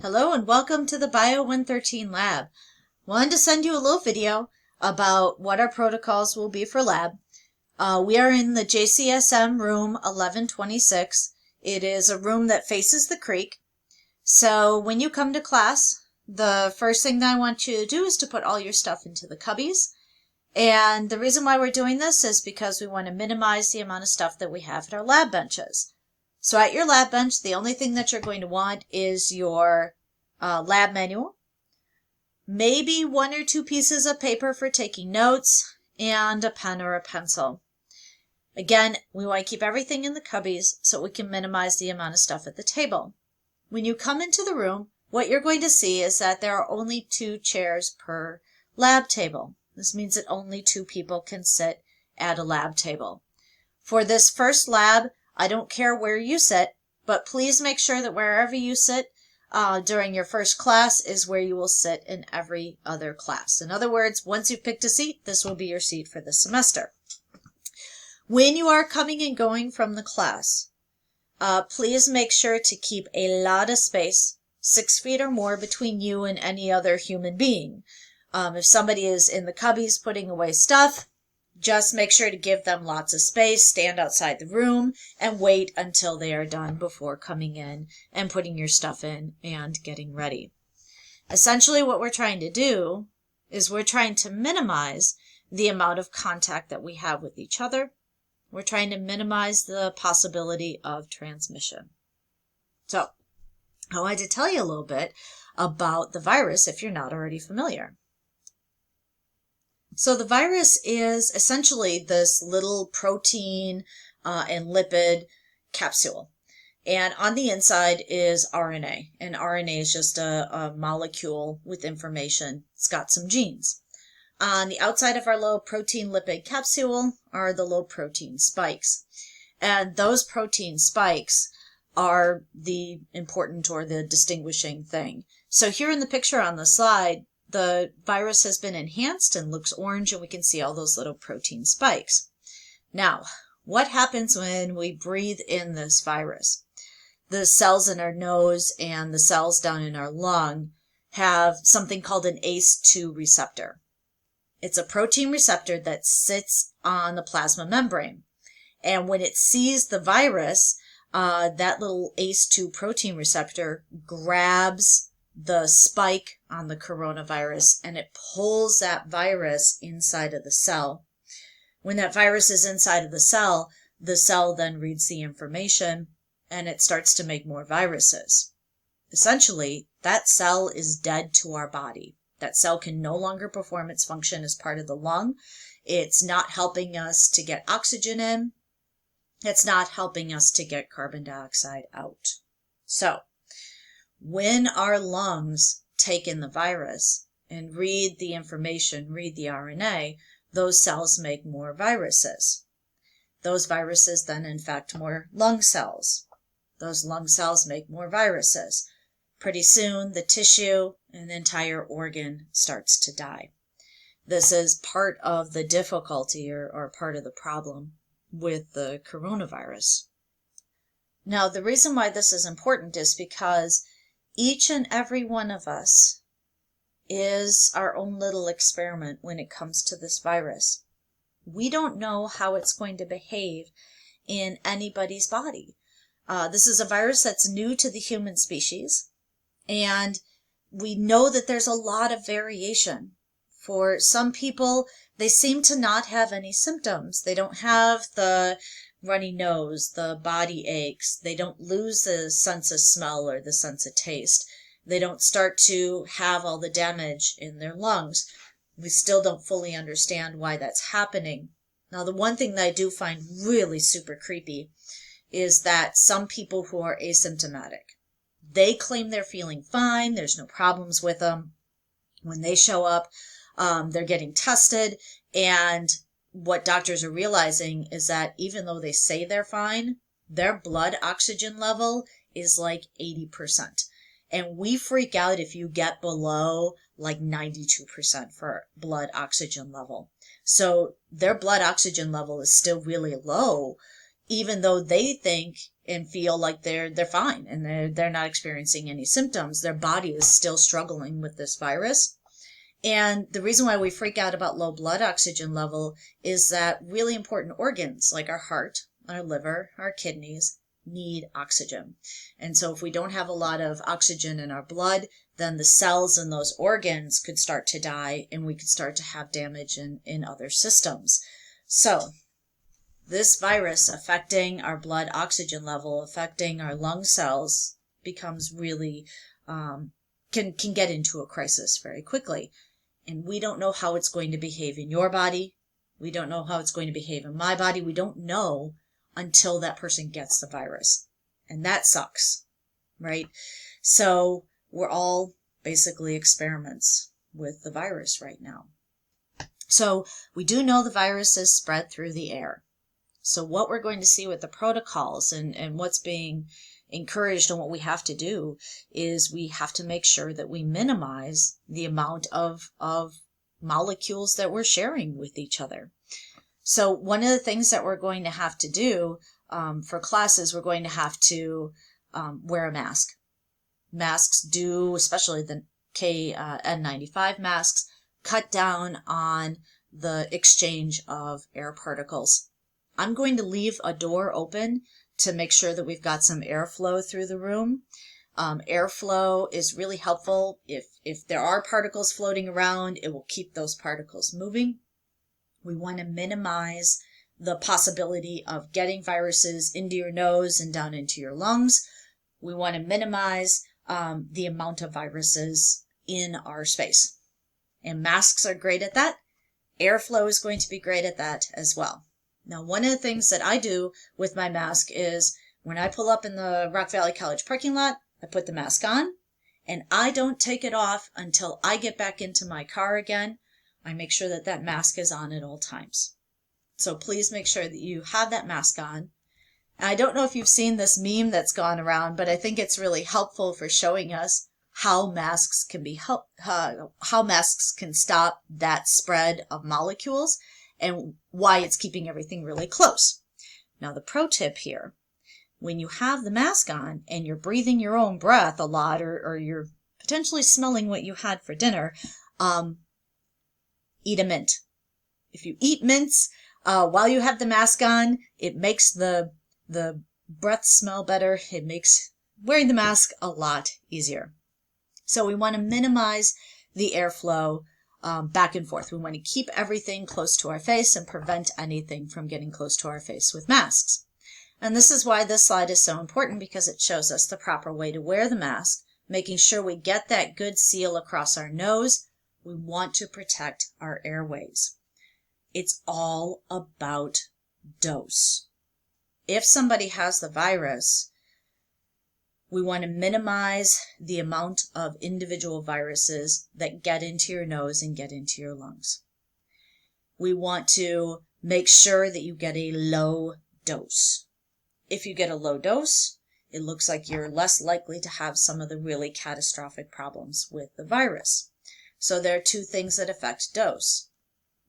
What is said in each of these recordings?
Hello and welcome to the Bio 113 lab. Wanted to send you a little video about what our protocols will be for lab. We are in the JCSM room 1126. It is a room that faces the creek. So when you come to class, the first thing that I want you to do is to put all your stuff into the cubbies. And the reason why we're doing this is because we want to minimize the amount of stuff that we have at our lab benches. So at your lab bench, the only thing that you're going to want is your lab manual, maybe one or two pieces of paper for taking notes, and a pen or a pencil. Again, we want to keep everything in the cubbies so we can minimize the amount of stuff at the table. When you come into the room, what you're going to see is that there are only 2 chairs per lab table. This means that only 2 people can sit at a lab table. For this first lab, I don't care where you sit, but please make sure that wherever you sit during your first class is where you will sit in every other class. In other words, once you've picked a seat, this will be your seat for this semester. When you are coming and going from the class, please make sure to keep a lot of space, 6 feet or more, between you and any other human being. If somebody is in the cubbies putting away stuff, just make sure to give them lots of space, stand outside the room, and wait until they are done before coming in and putting your stuff in and getting ready. Essentially, what we're trying to do is we're trying to minimize the amount of contact that we have with each other. We're trying to minimize the possibility of transmission. So, I wanted to tell you a little bit about the virus if you're not already familiar. So the virus is essentially this little protein and lipid capsule. And on the inside is RNA. And RNA is just a molecule with information. It's got some genes. On the outside of our low protein lipid capsule are the low protein spikes. And those protein spikes are the important or the distinguishing thing. So here in the picture on the slide, the virus has been enhanced and looks orange, and we can see all those little protein spikes. Now, what happens when we breathe in this virus? The cells in our nose and the cells down in our lung have something called an ACE2 receptor. It's a protein receptor that sits on the plasma membrane. And when it sees the virus, that little ACE2 protein receptor grabs the spike on the coronavirus and it pulls that virus inside of the cell. When that virus is inside of the cell then reads the information and it starts to make more viruses. Essentially, that cell is dead to our body. That cell can no longer perform its function as part of the lung. It's not helping us to get oxygen in. It's not helping us to get carbon dioxide out. So, when our lungs take in the virus and read the information, read the RNA, those cells make more viruses. Those viruses then infect more lung cells. Those lung cells make more viruses. Pretty soon, the tissue and the entire organ starts to die. This is part of the difficulty or part of the problem with the coronavirus. Now, the reason why this is important is because each and every one of us is our own little experiment when it comes to this virus. We don't know how it's going to behave in anybody's body. This is a virus that's new to the human species, and we know that there's a lot of variation. For some people, they seem to not have any symptoms. They don't have the runny nose, the body aches. They don't lose the sense of smell or the sense of taste. They don't start to have all the damage in their lungs. We still don't fully understand why that's happening. Now, the one thing that I do find really super creepy is that some people who are asymptomatic, they claim they're feeling fine. There's no problems with them. When they show up, they're getting tested, and what doctors are realizing is that even though they say they're fine, their blood oxygen level is like 80%. And we freak out if you get below like 92% for blood oxygen level. So their blood oxygen level is still really low, even though they think and feel like they're fine and they're not experiencing any symptoms. Their body is still struggling with this virus. And the reason why we freak out about low blood oxygen level is that really important organs like our heart, our liver, our kidneys need oxygen. And so if we don't have a lot of oxygen in our blood, then the cells in those organs could start to die and we could start to have damage in other systems. So this virus affecting our blood oxygen level, affecting our lung cells, becomes really, can get into a crisis very quickly. And we don't know how it's going to behave in your body. We don't know how it's going to behave in my body. We don't know until that person gets the virus. And that sucks, right? So we're all basically experiments with the virus right now. So we do know the virus is spread through the air. So what we're going to see with the protocols and what's being encouraged and what we have to do is we have to make sure that we minimize the amount of molecules that we're sharing with each other. So one of the things that we're going to have to do for classes, we're going to have to wear a mask. Masks do, especially the KN95 masks, cut down on the exchange of air particles. I'm going to leave a door open to make sure that we've got some airflow through the room. Airflow is really helpful. If there are particles floating around, it will keep those particles moving. We want to minimize the possibility of getting viruses into your nose and down into your lungs. We want to minimize the amount of viruses in our space. And masks are great at that. Airflow is going to be great at that as well. Now, one of the things that I do with my mask is when I pull up in the Rock Valley College parking lot, I put the mask on and I don't take it off until I get back into my car again. I make sure that that mask is on at all times. So please make sure that you have that mask on. I don't know if you've seen this meme that's gone around, but I think it's really helpful for showing us how masks can how masks can stop that spread of molecules and why it's keeping everything really close. Now, the pro tip here, when you have the mask on and you're breathing your own breath a lot, or you're potentially smelling what you had for dinner, eat a mint. If you eat mints while you have the mask on, it makes the breath smell better. It makes wearing the mask a lot easier. So we want to minimize the airflow back and forth. We want to keep everything close to our face and prevent anything from getting close to our face with masks. And this is why this slide is so important, because it shows us the proper way to wear the mask, making sure we get that good seal across our nose. We want to protect our airways. It's all about dose. If somebody has the virus, we want to minimize the amount of individual viruses that get into your nose and get into your lungs. We want to make sure that you get a low dose. If you get a low dose, it looks like you're less likely to have some of the really catastrophic problems with the virus. So there are two things that affect dose.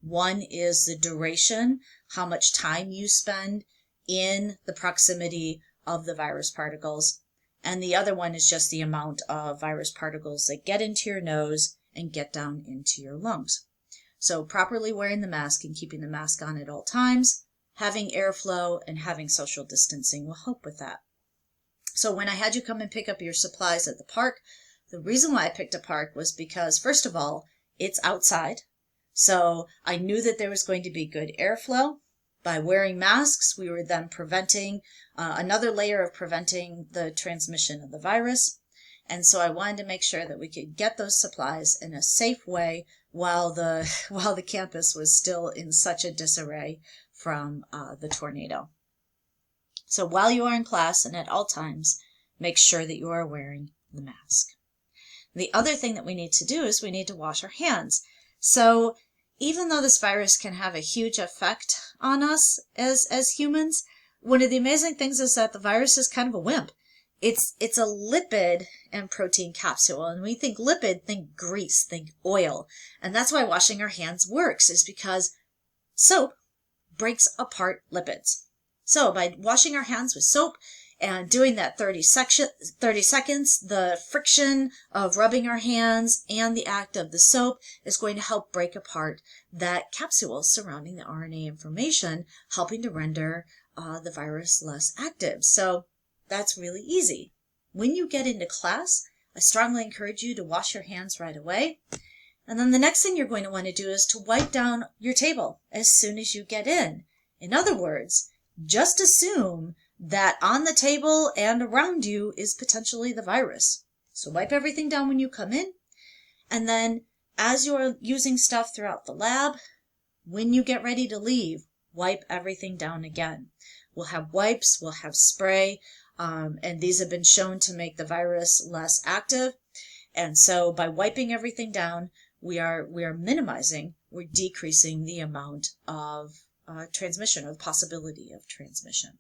One is the duration, how much time you spend in the proximity of the virus particles. And the other one is just the amount of virus particles that get into your nose and get down into your lungs. So properly wearing the mask and keeping the mask on at all times, having airflow and having social distancing will help with that. So when I had you come and pick up your supplies at the park, the reason why I picked a park was because, first of all, it's outside. So I knew that there was going to be good airflow. By wearing masks, we were then preventing another layer of preventing the transmission of the virus. And so I wanted to make sure that we could get those supplies in a safe way while the campus was still in such a disarray from the tornado. So while you are in class and at all times, make sure that you are wearing the mask. The other thing that we need to do is we need to wash our hands. So even though this virus can have a huge effect on us as humans, one of the amazing things is that the virus is kind of a wimp. It's a lipid and protein capsule. And when we think lipid, think grease, think oil. And that's why washing our hands works, is because soap breaks apart lipids. So by washing our hands with soap And doing that 30 seconds, the friction of rubbing our hands and the act of the soap is going to help break apart that capsule surrounding the RNA information, helping to render the virus less active. So that's really easy. When you get into class, I strongly encourage you to wash your hands right away. And then the next thing you're going to want to do is to wipe down your table as soon as you get in. In other words, just assume that on the table and around you is potentially the virus. So wipe everything down when you come in. And then as you're using stuff throughout the lab, when you get ready to leave, wipe everything down again. We'll have wipes, we'll have spray, and these have been shown to make the virus less active. And so by wiping everything down, we are minimizing, we're decreasing the amount of transmission, or the possibility of transmission.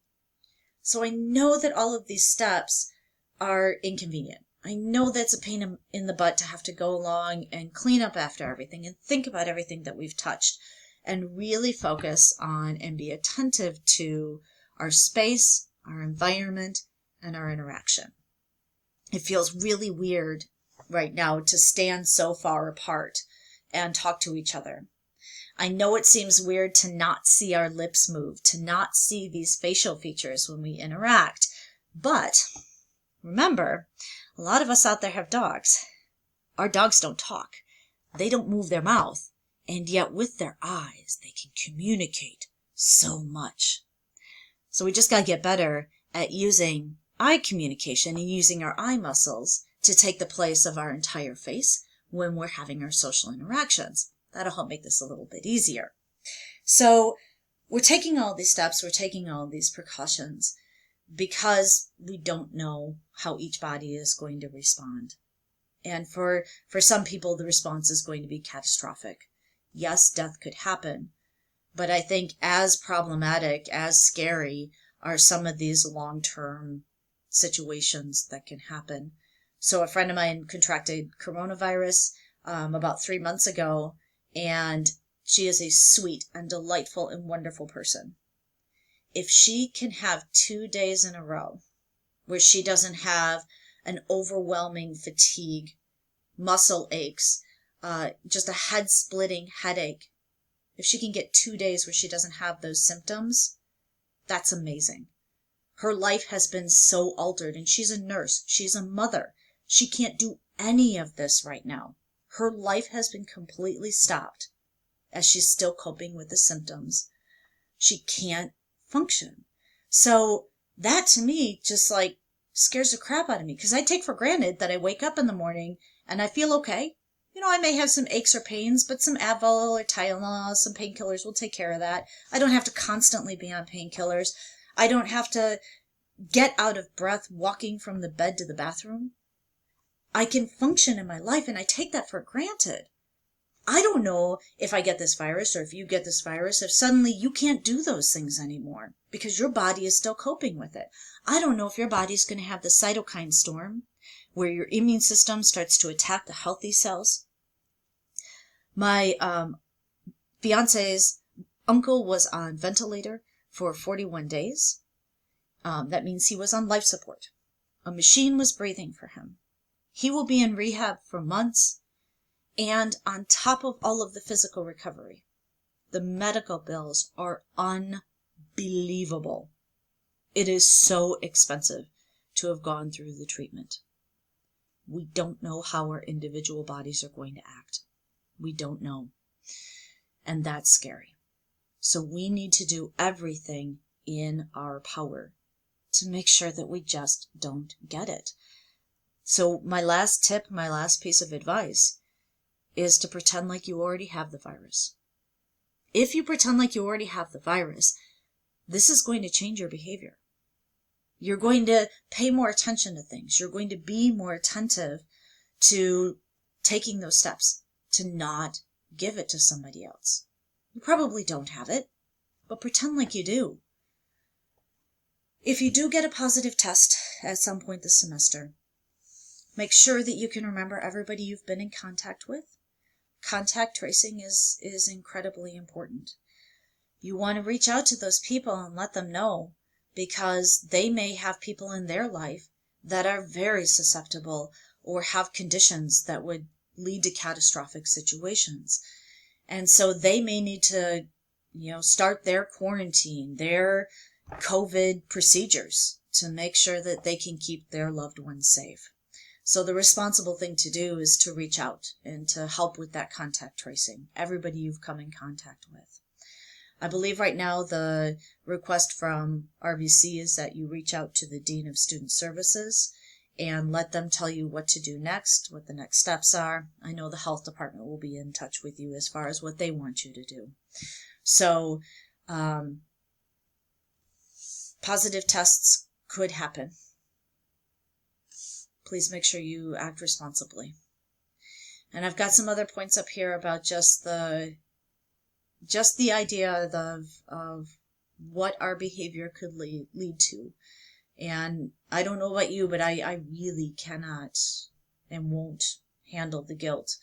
So I know that all of these steps are inconvenient. I know that's a pain in the butt to have to go along and clean up after everything and think about everything that we've touched and really focus on and be attentive to our space, our environment, and our interaction. It feels really weird right now to stand so far apart and talk to each other. I know it seems weird to not see our lips move, to not see these facial features when we interact. But remember, a lot of us out there have dogs. Our dogs don't talk. They don't move their mouth. And yet with their eyes, they can communicate so much. So we just got to get better at using eye communication and using our eye muscles to take the place of our entire face when we're having our social interactions. That'll help make this a little bit easier. So we're taking all these steps, we're taking all these precautions because we don't know how each body is going to respond. And for some people, the response is going to be catastrophic. Yes, death could happen, but I think as problematic, as scary are some of these long-term situations that can happen. So a friend of mine contracted coronavirus about 3 months ago, and she is a sweet and delightful and wonderful person. If she can have 2 days in a row where she doesn't have an overwhelming fatigue, muscle aches, just a head-splitting headache, if she can get 2 days where she doesn't have those symptoms, that's amazing. Her life has been so altered, and she's a nurse, she's a mother. She can't do any of this right now. Her life has been completely stopped as she's still coping with the symptoms. She can't function. So that to me just like scares the crap out of me, because I take for granted that I wake up in the morning and I feel okay. You know, I may have some aches or pains, but some Advil or Tylenol, some painkillers will take care of that. I don't have to constantly be on painkillers. I don't have to get out of breath walking from the bed to the bathroom. I can function in my life, and I take that for granted. I don't know if I get this virus or if you get this virus, if suddenly you can't do those things anymore because your body is still coping with it. I don't know if your body's going to have the cytokine storm where your immune system starts to attack the healthy cells. My fiance's uncle was on ventilator for 41 days. That means he was on life support. A machine was breathing for him. He will be in rehab for months. And on top of all of the physical recovery, the medical bills are unbelievable. It is so expensive to have gone through the treatment. We don't know how our individual bodies are going to act. We don't know. And that's scary. So we need to do everything in our power to make sure that we just don't get it. So my last tip, my last piece of advice is to pretend like you already have the virus. If you pretend like you already have the virus, this is going to change your behavior. You're going to pay more attention to things. You're going to be more attentive to taking those steps to not give it to somebody else. You probably don't have it, but pretend like you do. If you do get a positive test at some point this semester, make sure that you can remember everybody you've been in contact with. Contact tracing is incredibly important. You want to reach out to those people and let them know, because they may have people in their life that are very susceptible or have conditions that would lead to catastrophic situations. And so they may need to, start their quarantine, their COVID procedures to make sure that they can keep their loved ones safe. So the responsible thing to do is to reach out and to help with that contact tracing, everybody you've come in contact with. I believe right now the request from RBC is that you reach out to the Dean of Student Services and let them tell you what to do next, what the next steps are. I know the health department will be in touch with you as far as what they want you to do. So positive tests could happen. Please make sure you act responsibly. And I've got some other points up here about just the idea of what our behavior could lead to. And I don't know about you, but I really cannot and won't handle the guilt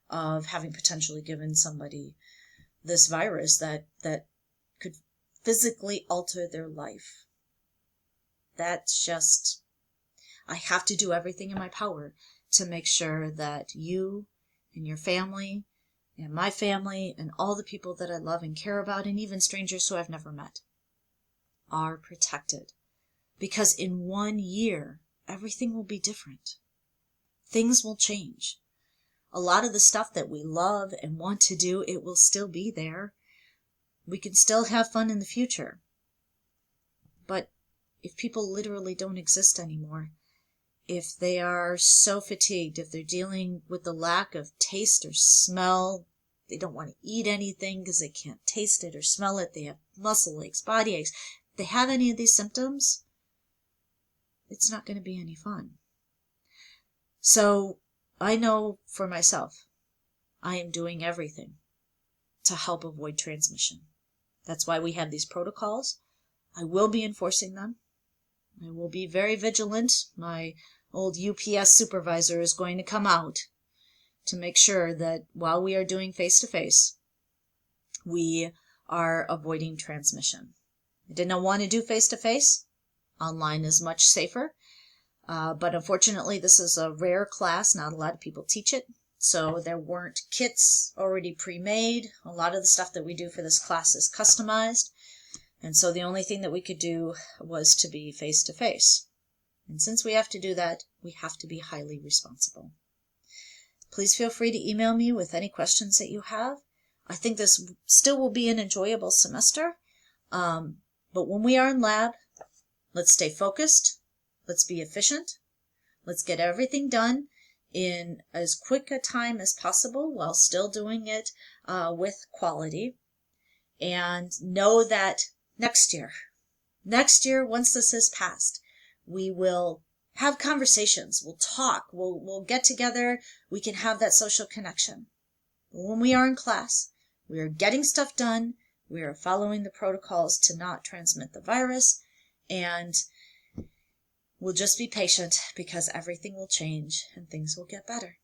of having potentially given somebody this virus that could physically alter their life. That's just, I have to do everything in my power to make sure that you and your family and my family and all the people that I love and care about, and even strangers who I've never met, are protected. Because in 1 year, everything will be different. Things will change. A lot of the stuff that we love and want to do, it will still be there. We can still have fun in the future. But if people literally don't exist anymore, if they are so fatigued, if they're dealing with the lack of taste or smell, they don't want to eat anything because they can't taste it or smell it, they have muscle aches, body aches, if they have any of these symptoms, it's not going to be any fun. So I know for myself, I am doing everything to help avoid transmission. That's why we have these protocols. I will be enforcing them. I will be very vigilant. My old UPS supervisor is going to come out to make sure that while we are doing face-to-face, we are avoiding transmission. I did not want to do face-to-face. Online is much safer. But unfortunately, this is a rare class. Not a lot of people teach it. So there weren't kits already pre-made. A lot of the stuff that we do for this class is customized. And so the only thing that we could do was to be face-to-face. And since we have to do that, we have to be highly responsible. Please feel free to email me with any questions that you have. I think this still will be an enjoyable semester. But when we are in lab, let's stay focused. Let's be efficient. Let's get everything done in as quick a time as possible while still doing it with quality. And know that next year, once this is passed, we will have conversations. We'll talk. We'll get together. We can have that social connection. But when we are in class, we are getting stuff done. We are following the protocols to not transmit the virus. And we'll just be patient because everything will change and things will get better.